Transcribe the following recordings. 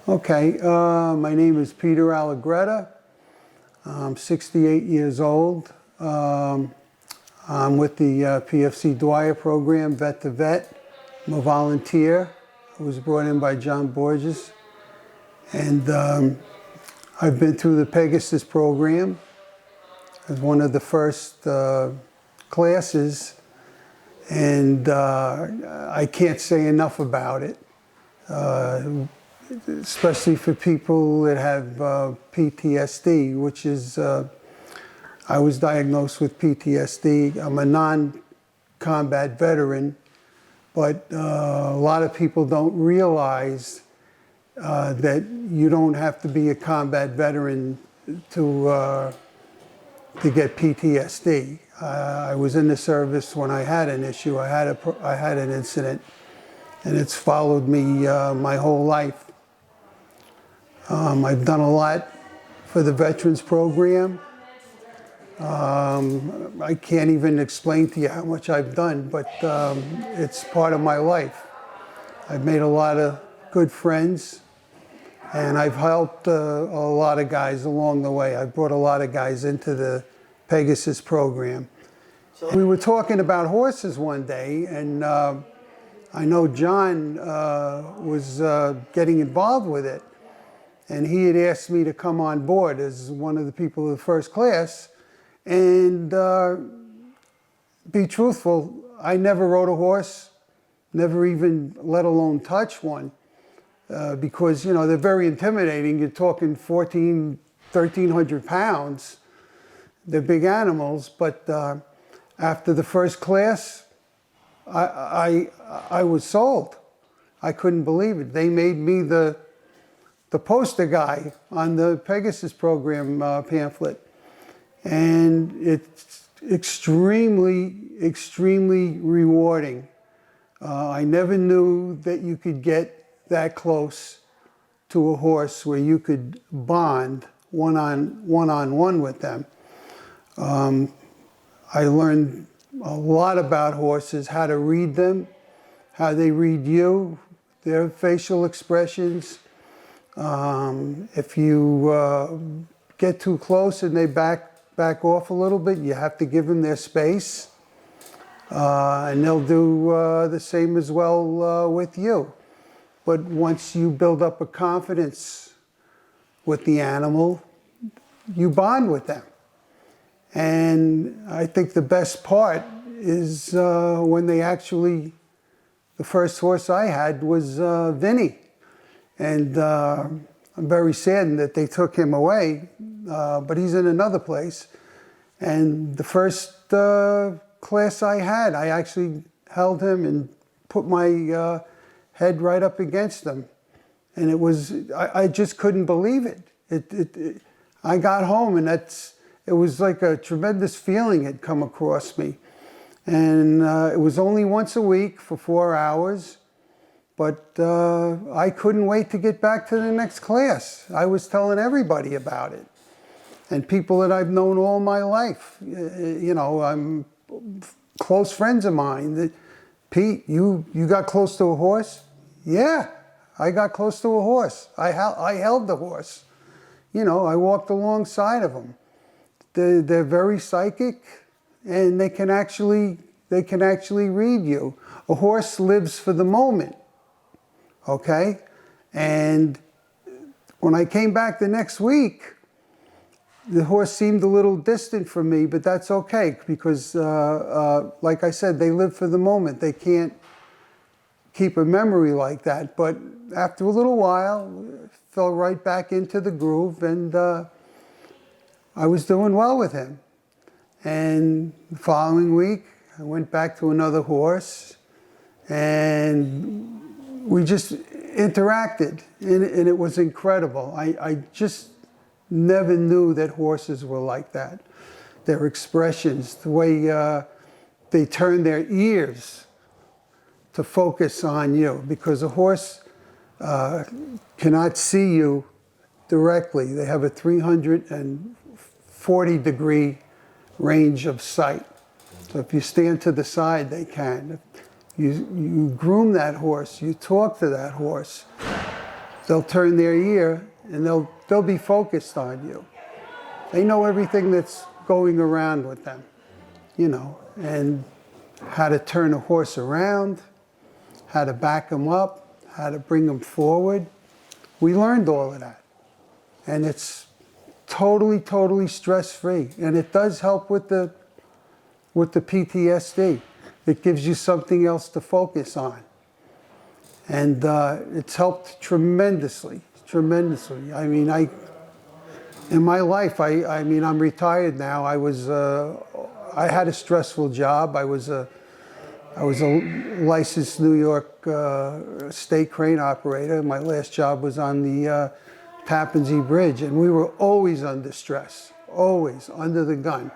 Okay, my name is Peter Allegretta. I'm 68 years old. I'm with the PFC Dwyer program, Vet to Vet. I'm a volunteer. I was brought in by John Borges. And I've been through the Pegasus program as one of the first classes. And I can't say enough about it. Especially for people that have PTSD, which is, I was diagnosed with PTSD. I'm a non-combat veteran, but a lot of people don't realize that you don't have to be a combat veteran to get PTSD. I was in the service when I had an issue. I had an incident, and it's followed me my whole life. I've done a lot for the Veterans Program. I can't even explain to you how much I've done, but it's part of my life. I've made a lot of good friends, and I've helped a lot of guys along the way. I've brought a lot of guys into the Pegasus program. We were talking about horses one day, and I know John was getting involved with it. And he had asked me to come on board as one of the people of the first class. And be truthful, I never rode a horse, never even let alone touch one. Because, you know, they're very intimidating. You're talking 1,300 pounds. They're big animals. But after the first class, I was sold. I couldn't believe it. They made me the poster guy on the Pegasus program pamphlet. And it's extremely, extremely rewarding. I never knew that you could get that close to a horse where you could bond one-on-one with them. I learned a lot about horses, how to read them, how they read you, their facial expressions. If you get too close and they back off a little bit, you have to give them their space. And they'll do the same as well with you. But once you build up a confidence with the animal, you bond with them. And I think the best part is when they actually, the first horse I had was Vinny. And I'm very saddened that they took him away, but he's in another place. And the first class I had, I actually held him and put my head right up against him. And it was, I just couldn't believe it. I got home and it was like a tremendous feeling had come across me. And it was only once a week for 4 hours. But I couldn't wait to get back to the next class. I was telling everybody about it. And people that I've known all my life, you know, I'm close friends of mine. Pete, you got close to a horse? Yeah, I got close to a horse. I held the horse. You know, I walked alongside of them. They're very psychic, and they can actually read you. A horse lives for the moment. Okay, and when I came back the next week, the horse seemed a little distant from me, but that's okay because, like I said, they live for the moment. They can't keep a memory like that. But after a little while, fell right back into the groove, and I was doing well with him. And the following week, I went back to another horse, and we just interacted, and it was incredible. I just never knew that horses were like that. Their expressions, the way they turn their ears to focus on you, because a horse cannot see you directly. They have a 340-degree range of sight. So if you stand to the side, they can. You groom that horse, you talk to that horse, they'll turn their ear and they'll be focused on you. They know everything that's going around with them, you know, and how to turn a horse around, how to back them up, how to bring them forward. We learned all of that. And it's totally, totally stress-free. And it does help with the PTSD. It gives you something else to focus on. And it's helped tremendously, tremendously. I mean, in my life, I mean, I'm retired now. I had a stressful job. I was a licensed New York state crane operator. My last job was on the Tappan Zee Bridge, and we were always under stress, always under the gun.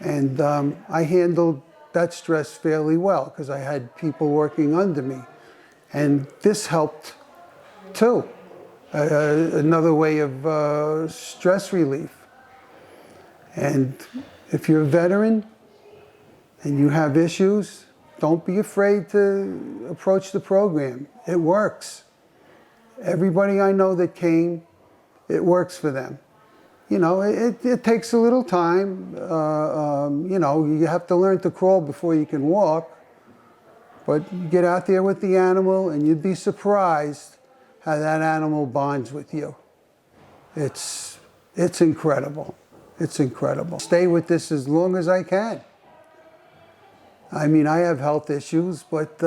And I handled that stress fairly well because I had people working under me. And this helped too. Another way of stress relief. And if you're a veteran and you have issues, don't be afraid to approach the program. It works. Everybody I know that came, it works for them. You know, it takes a little time. You know, you have to learn to crawl before you can walk. But you get out there with the animal and you'd be surprised how that animal bonds with you. It's incredible. It's incredible. Stay with this as long as I can. I mean, I have health issues, but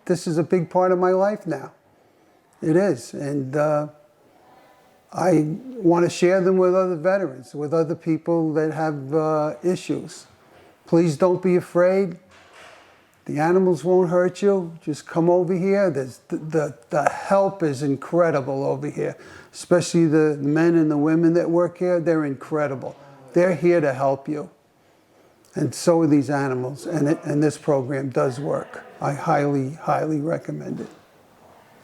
this is a big part of my life now. It is. And I want to share them with other veterans, with other people that have issues. Please don't be afraid. The animals won't hurt you. Just come over here. The help is incredible over here, especially the men and the women that work here. They're incredible. They're here to help you. And so are these animals. And this program does work. I highly, highly recommend it.